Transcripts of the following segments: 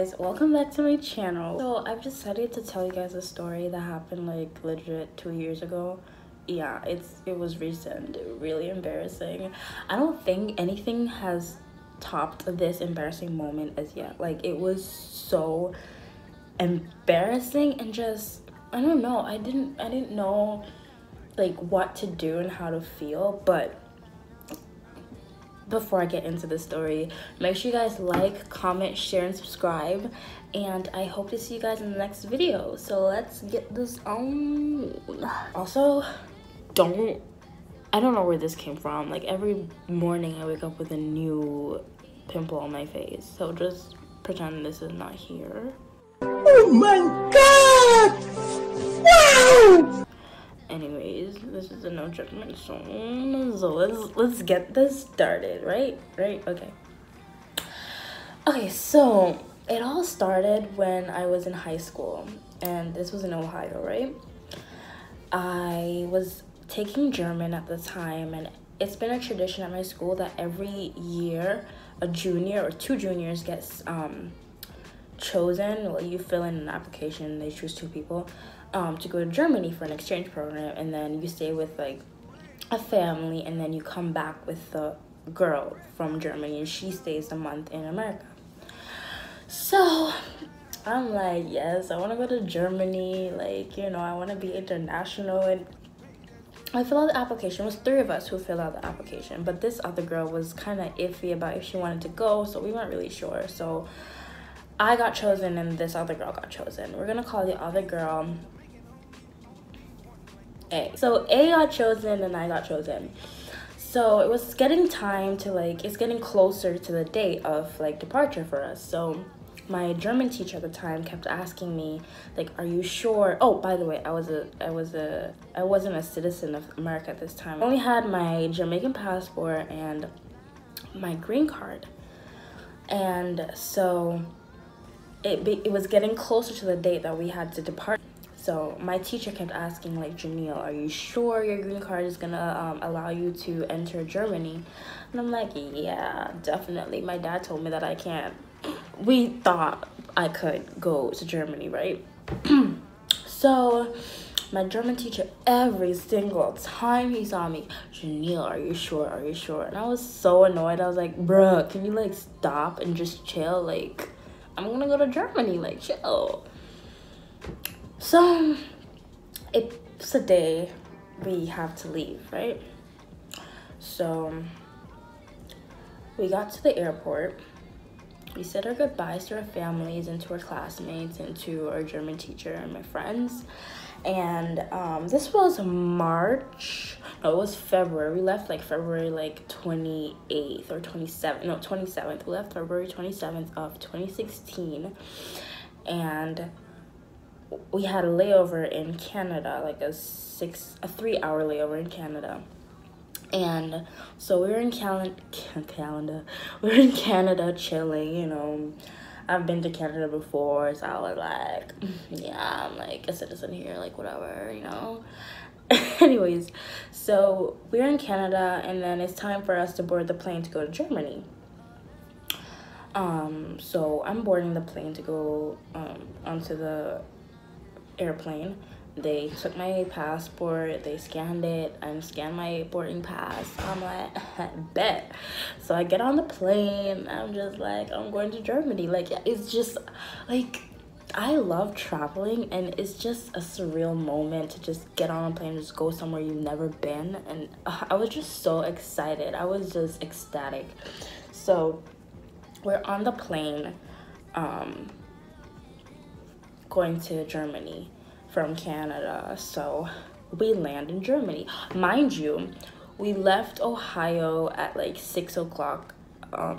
guys, welcome back to my channel. So I've decided to tell you guys a story that happened like legit 2 years ago. Yeah, it was recent, really embarrassing. I don't think anything has topped this embarrassing moment as yet. Like, it was so embarrassing and just, I don't know, I didn't know like what to do and how to feel. But before I get into the story, make sure you guys like, comment, share, and subscribe, and I hope to see you guys in the next video. So let's get this on. Also, I don't know where this came from. Like, every morning I wake up with a new pimple on my face, so just pretend this is not here. Oh my god! Wow! Anyways, this is a no judgment zone, so let's get this started. Right, okay. So it all started when I was in high school, and this was in Ohio, right? I was taking German at the time, and it's been a tradition at my school that every year a junior or two juniors gets chosen. Well, you fill in an application, they choose two people to go to Germany for an exchange program, and then you stay with like a family, and then you come back with the girl from Germany, and she stays a month in America. So I'm like, yes, I want to go to Germany, like, you know, I want to be international. And I filled out the application. It was 3 of us who filled out the application, but this other girl was kind of iffy about if she wanted to go, so we weren't really sure. So I got chosen and this other girl got chosen. We're gonna call the other girl A. So A got chosen and I got chosen. So it was getting time to, like, it's getting closer to the date of like departure for us. So my German teacher at the time kept asking me, like, are you sure? Oh, by the way, I wasn't a citizen of America at this time. I only had my Jamaican passport and my green card. And so it was getting closer to the date that we had to depart. So my teacher kept asking, like, Janelle, are you sure your green card is gonna allow you to enter Germany? And I'm like, yeah, definitely. My dad told me that I can't. We thought I could go to Germany, right? So my German teacher, every single time he saw me, Janelle, are you sure? Are you sure? And I was so annoyed. I was like, bruh, can you like stop and just chill? Like, I'm gonna go to Germany, like, chill. So it's a day we have to leave, right? So we got to the airport. We said our goodbyes to our families and to our classmates and to our German teacher and my friends. And this was March. No, it was February. We left like February like 28th or 27th. No, 27th. We left February 27th of 2016. And we had a layover in Canada, like a 3-hour layover in Canada. And so we were in we were in Canada chilling, you know. I've been to Canada before, so I was like, yeah, I'm like a citizen here, like whatever, you know. Anyways, so we're in Canada, and then it's time for us to board the plane to go to Germany. So I'm boarding the plane to go onto the airplane. They took my passport, they scanned it, and scanned my boarding pass. I'm like, bet. So I get on the plane, I'm just like, I'm going to Germany. Like, it's just, like, I love traveling, and it's just a surreal moment to just get on a plane and just go somewhere you've never been. And I was just so excited. I was just ecstatic. So we're on the plane going to Germany from Canada. So we land in Germany. Mind you, we left Ohio at like 6 o'clock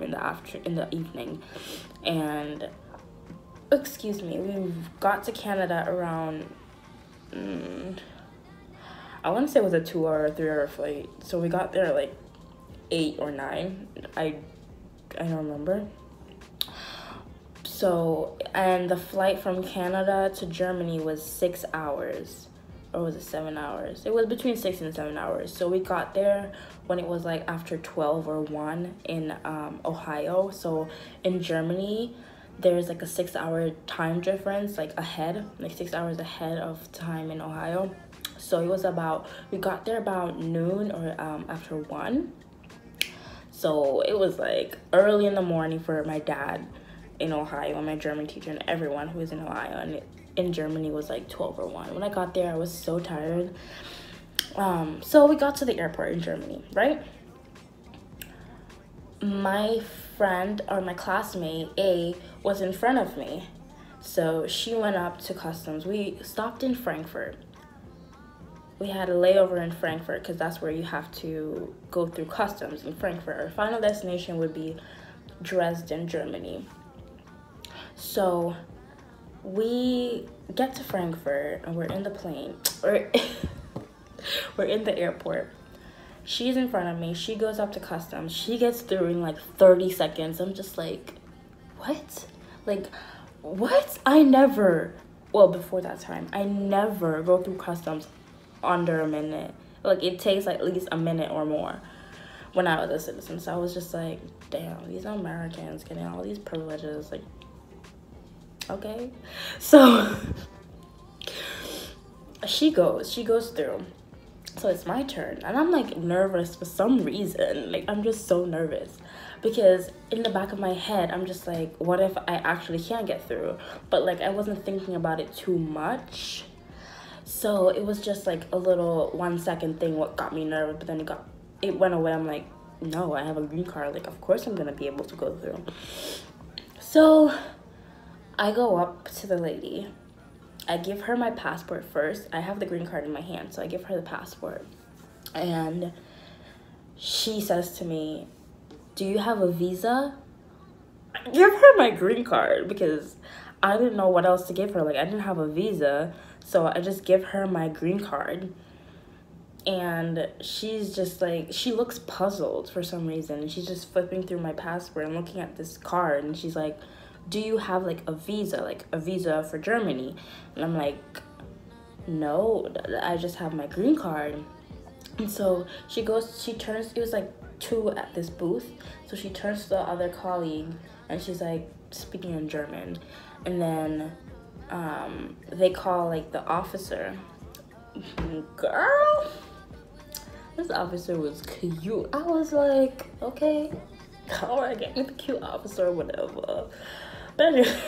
in the evening, and excuse me, we got to Canada around I want to say it was a 2-hour or 3-hour flight. So we got there like 8 or 9. I don't remember. So, and the flight from Canada to Germany was 6 hours, or was it 7 hours? It was between 6 and 7 hours. So we got there when it was like after 12 or 1 in Ohio. So in Germany, there's like a 6-hour time difference, like ahead, like 6 hours ahead of time in Ohio. So it was about, we got there about noon or after 1. So it was like early in the morning for my dad in Ohio and my German teacher and everyone who was in Ohio, and in Germany was like 12 or 1. When I got there, I was so tired. So we got to the airport in Germany, right? My friend, or my classmate A, was in front of me. So she went up to customs. We stopped in Frankfurt. We had a layover in Frankfurt because that's where you have to go through customs in Frankfurt. Our final destination would be Dresden, Germany. So we get to Frankfurt and we're in the plane. We're in the airport. She's in front of me. She goes up to customs. She gets through in like 30 seconds. I'm just like, what? Like, what? Well, before that time, I never go through customs under a minute. Like, it takes like at least a minute or more when I was a citizen. So I was just like, damn, these Americans getting all these privileges. Like, okay. So she goes through. So it's my turn, and I'm like nervous for some reason. Like, I'm just so nervous because in the back of my head, I'm just like, what if I actually can't get through? But like, I wasn't thinking about it too much. So it was just like a little 1-second thing what got me nervous, but then it went away. I'm like, no, I have a green card. Like, of course I'm gonna be able to go through. So I go up to the lady. I give her my passport first. I have the green card in my hand, so I give her the passport. And she says to me, do you have a visa? I give her my green card because I didn't know what else to give her. Like, I didn't have a visa, so I just give her my green card. And she's just like, she looks puzzled for some reason. She's just flipping through my passport and looking at this card, and she's like, do you have like a visa for Germany? And I'm like, no, I just have my green card. And so she turns, it was like 2 at this booth. So she turns to the other colleague and she's like speaking in German. And then they call like the officer. Girl, this officer was cute. I was like, okay, all right, get me the cute officer or whatever. But anyway,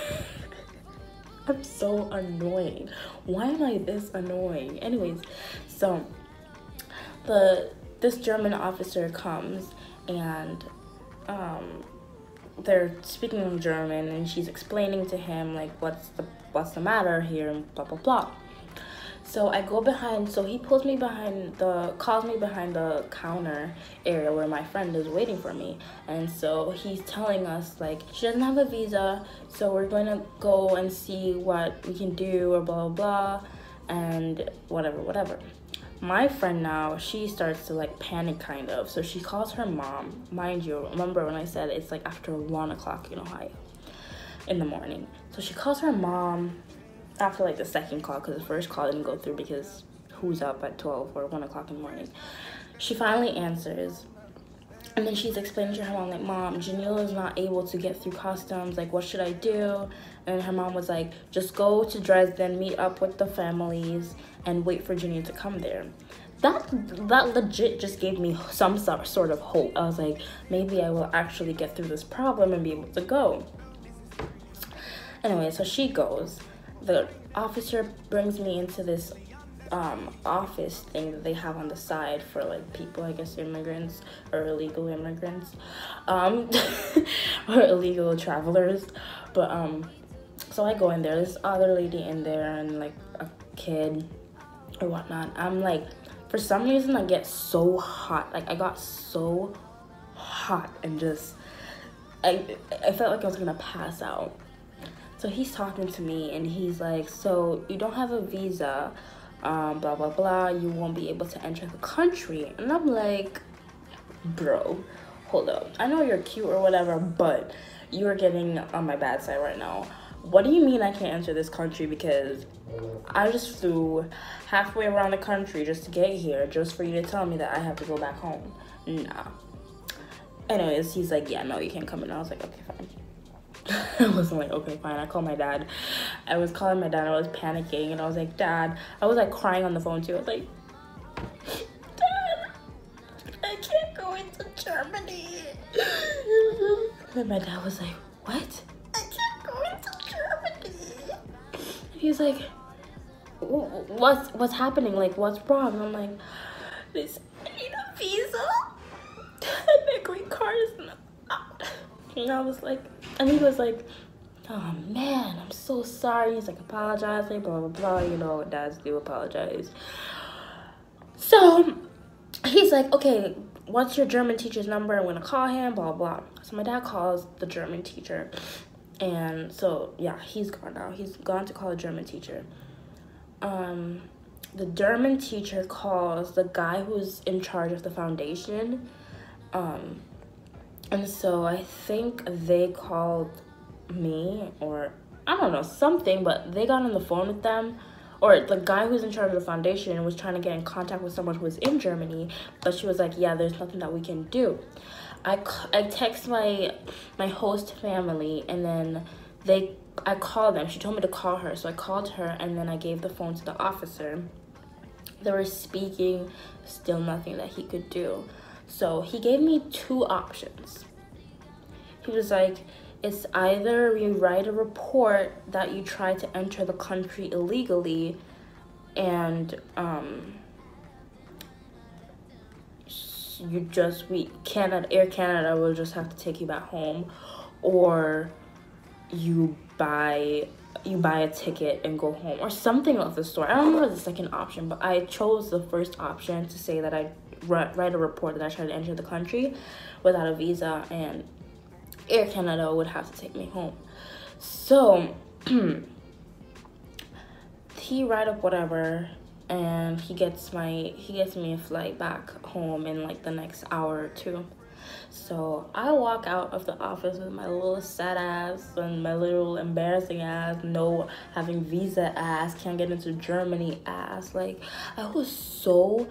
I'm so annoying. Why am I this annoying? Anyways, so this German officer comes and they're speaking in German, and she's explaining to him like what's the matter here and blah blah blah. So I go behind, so he calls me behind the counter area where my friend is waiting for me. And so he's telling us like, she doesn't have a visa, so we're going to go and see what we can do or blah, blah, blah, and whatever. My friend now, she starts to like panic kind of. So she calls her mom. Mind you, remember when I said it's like after 1 o'clock in Ohio in the morning. So she calls her mom after like the second call, because the first call didn't go through because who's up at 12 or 1 o'clock in the morning. She finally answers, and then she's explaining to her mom like, Mom, Janelle is not able to get through customs, like what should I do? And her mom was like, just go to Dresden, meet up with the families and wait for Janelle to come there. That legit just gave me some sort of hope. I was like, maybe I will actually get through this problem and be able to go. Anyway, so she goes. The officer brings me into this office thing that they have on the side for like people, I guess immigrants or illegal immigrants, or illegal travelers. But so I go in there, this other lady in there and like a kid or whatnot. I'm like, for some reason I get so hot. Like I got so hot and just I felt like I was gonna pass out. So he's talking to me and he's like, so you don't have a visa, blah, blah, blah. You won't be able to enter the country. And I'm like, bro, hold up. I know you're cute or whatever, but you're getting on my bad side right now. What do you mean I can't enter this country? Because I just flew halfway around the country just to get here, just for you to tell me that I have to go back home. Nah. Anyways, he's like, yeah, no, you can't come in. I was like, okay, fine. I wasn't like, okay, fine. I called my dad. I was calling my dad. I was panicking, and I was like, Dad. I was like crying on the phone too. I was like, Dad, I can't go into Germany. And my dad was like, what? I can't go into Germany. And he was like, what's happening? Like, what's wrong? And I'm like, I need a visa. And my green card is not out. And I was like, and he was like, oh man, I'm so sorry. He's like apologizing, blah, blah, blah. You know, dads do apologize. So he's like, okay, what's your German teacher's number? I'm gonna call him, blah, blah. So my dad calls the German teacher. And so, yeah, he's gone now. He's gone to call a German teacher. The German teacher calls the guy who's in charge of the foundation. And so I think they called me, or I don't know, something, but they got on the phone with them, or the guy who's in charge of the foundation was trying to get in contact with someone who was in Germany, but she was like, yeah, there's nothing that we can do. I text my host family, and then I called them. She told me to call her, so I called her, and then I gave the phone to the officer. They were speaking, still nothing that he could do. So he gave me two options. He was like, it's either you write a report that you tried to enter the country illegally, and Air Canada will just have to take you back home, or you buy a ticket and go home, or something of the sort. I don't remember the second option, but I chose the first option to say that I write a report that I tried to enter the country without a visa, and Air Canada would have to take me home. So he write up whatever, and he gets me a flight back home in like the next hour or two. So I walk out of the office with my little sad ass and my little embarrassing ass, no having visa ass, can't get into Germany ass. Like, I was so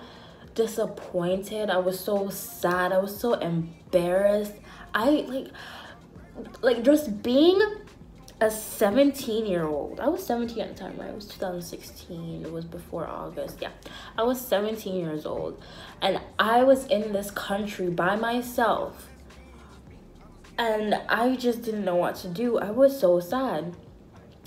disappointed. I was so sad. I was so embarrassed. I like just being a 17-year-old. I was 17 at the time, right? It was 2016. It was before August. Yeah, I was 17 years old, and I was in this country by myself, and I just didn't know what to do. I was so sad.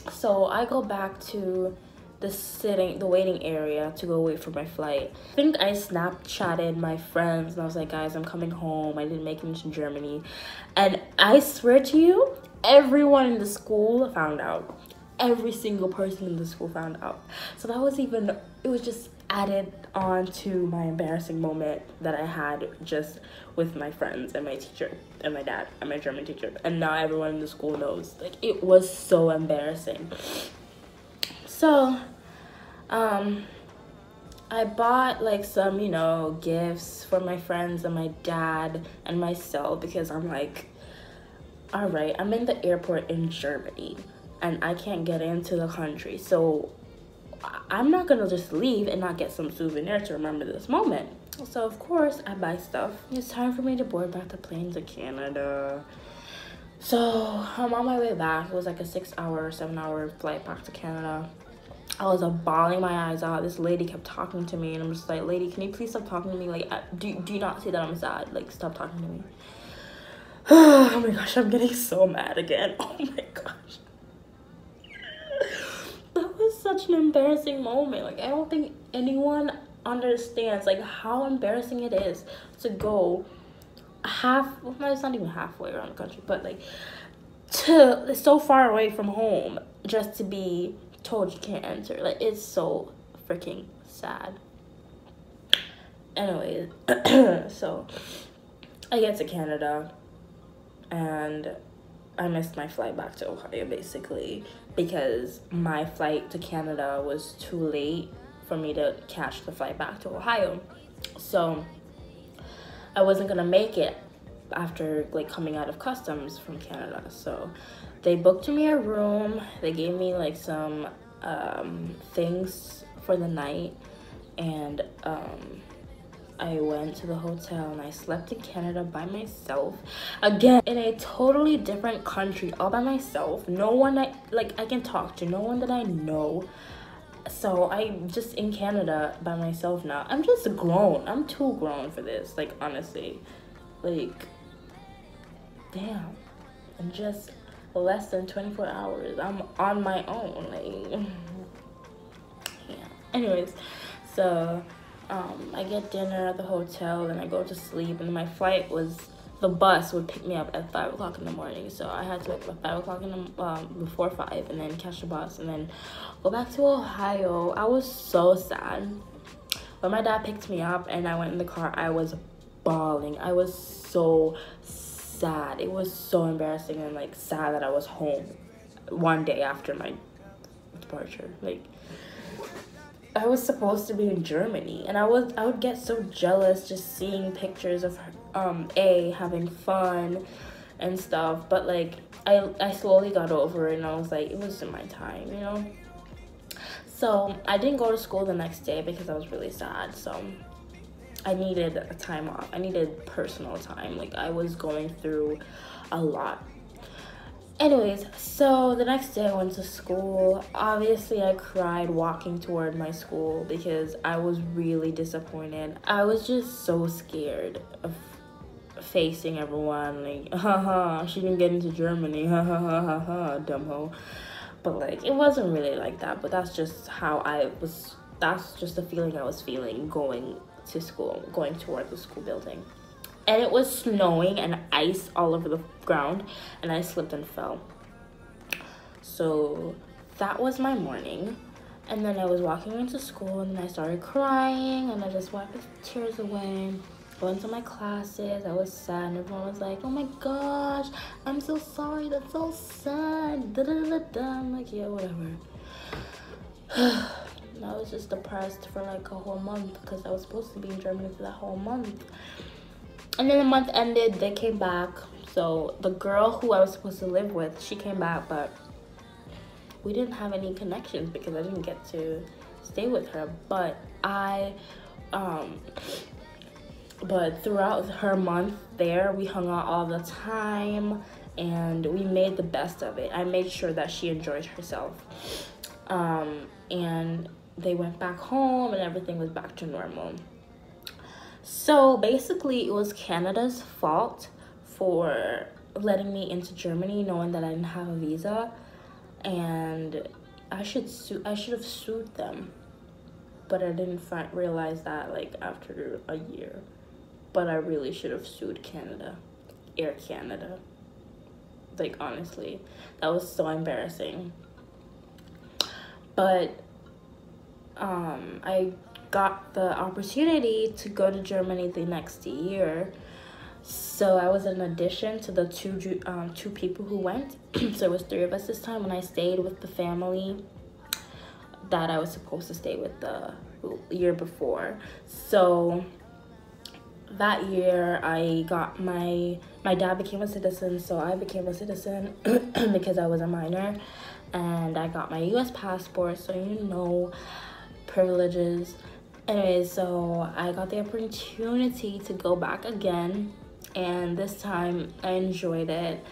So I go back to the waiting area to go wait for my flight. I think I Snapchatted my friends, and I was like, guys, I'm coming home. I didn't make it into Germany. And I swear to you, everyone in the school found out. Every single person in the school found out. So that was it was just added on to my embarrassing moment that I had just with my friends and my teacher and my dad and my German teacher. And now everyone in the school knows. Like, it was so embarrassing. So, I bought like some, gifts for my friends and my dad and myself, because I'm like, all right, I'm in the airport in Germany and I can't get into the country. So I'm not gonna just leave and not get some souvenir to remember this moment. So of course I buy stuff. It's time for me to board back the plane to Canada. So I'm on my way back. It was like a 7-hour flight back to Canada. I was bawling my eyes out. This lady kept talking to me, and I'm just like, lady, can you please stop talking to me? Like, do you not see that I'm sad? Like, stop talking to me. Oh my gosh, I'm getting so mad again. Oh my gosh. That was such an embarrassing moment. Like, I don't think anyone understands, like, how embarrassing it is to go it's not even halfway around the country, but, like, so far away from home just to be told you can't enter. Like, it's so freaking sad. Anyways, so I get to Canada and I missed my flight back to Ohio, basically, because my flight to Canada was too late for me to catch the flight back to Ohio. So I wasn't gonna make it after, like, coming out of customs from Canada. So they booked me a room. They gave me like some things for the night, and I went to the hotel and I slept in Canada by myself. Again, in a totally different country, all by myself. No one I can talk to, no one that I know. So I'm just in Canada by myself now. I'm just grown. I'm too grown for this, like, honestly. Like, damn. In just less than 24 hours, I'm on my own. Like, yeah. Anyways, so I get dinner at the hotel and I go to sleep, and my flight was, the bus would pick me up at 5 o'clock in the morning, so I had to wake up at 5 o'clock in the before 5, and then catch the bus and then go back to Ohio. I was so sad. When my dad picked me up and I went in the car, I was bawling. I was so sad. It was so embarrassing and like sad that I was home one day after my departure. Like, I was supposed to be in Germany, and I would get so jealous just seeing pictures of her, having fun and stuff. But like, I slowly got over it, and I was like, it wasn't my time, you know. So I didn't go to school the next day because I was really sad. So I needed a time off. I needed personal time. Like, I was going through a lot. Anyways, so the next day I went to school. Obviously, I cried walking toward my school because I was really disappointed. I was just so scared of facing everyone. Like, haha, she didn't get into Germany. Ha ha ha ha ha, dumb hoe. But like, it wasn't really like that. But that's just how I was. That's just the feeling I was feeling going to school, going toward the school building. And it was snowing and ice all over the ground, and I slipped and fell. So that was my morning. And then I was walking into school, and then I started crying, and I just wiped the tears away. I went to my classes. I was sad, and everyone was like, oh my gosh, I'm so sorry, that's so sad, da da da da. I'm like, yeah, whatever. And I was just depressed for like a whole month because I was supposed to be in Germany for that whole month. And then the month ended, they came back. So the girl who I was supposed to live with, she came back, but we didn't have any connections because I didn't get to stay with her. But but throughout her month there, we hung out all the time and we made the best of it. I made sure that she enjoyed herself. And they went back home and everything was back to normal. So basically, it was Canada's fault for letting me into Germany, knowing that I didn't have a visa, and I should have sued them, but I didn't realize that like after a year. But I really should have sued Canada, Air Canada. Like, honestly, that was so embarrassing. But I got the opportunity to go to Germany the next year, so I was an addition to the two people who went. So it was 3 of us this time, and I stayed with the family that I was supposed to stay with the year before. So that year I got my dad became a citizen, so I became a citizen because I was a minor, and I got my US passport, so you know, privileges. Anyways, so I got the opportunity to go back again, and this time I enjoyed it.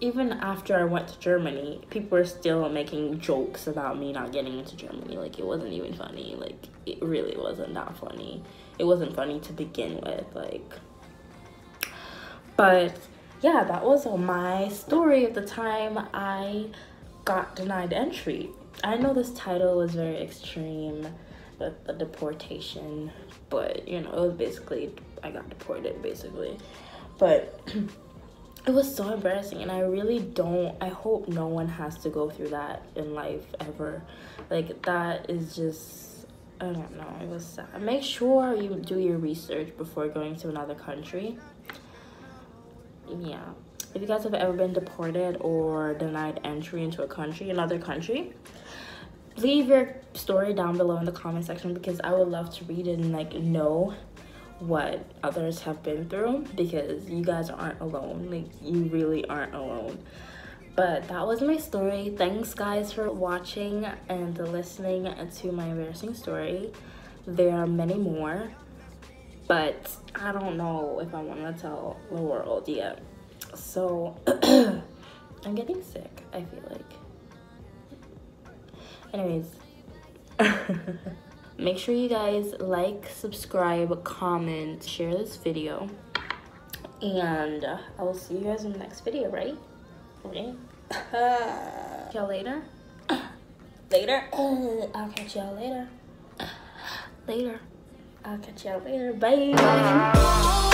Even after I went to Germany, people were still making jokes about me not getting into Germany. Like, it wasn't even funny. Like, it really wasn't that funny. It wasn't funny to begin with, like. But yeah, that was my story of the time I got denied entry. I know this title was very extreme with the deportation, but you know, it was basically, I got deported basically. But it was so embarrassing, and I hope no one has to go through that in life ever. Like, that is just, I don't know, it was sad. Make sure you do your research before going to another country. Yeah, if you guys have ever been deported or denied entry into another country, leave your story down below in the comment section, because I would love to read it and like know what others have been through, because you guys aren't alone. Like, you really aren't alone. But that was my story. Thanks guys for watching and listening to my embarrassing story. There are many more. but I don't know if I want to tell the world yet. So I'm getting sick, I feel like. Anyways, make sure you guys like, subscribe, comment, share this video, and I will see you guys in the next video, right? Okay. Y'all later. Later. I'll catch y'all later. Later. I'll catch y'all later. Bye.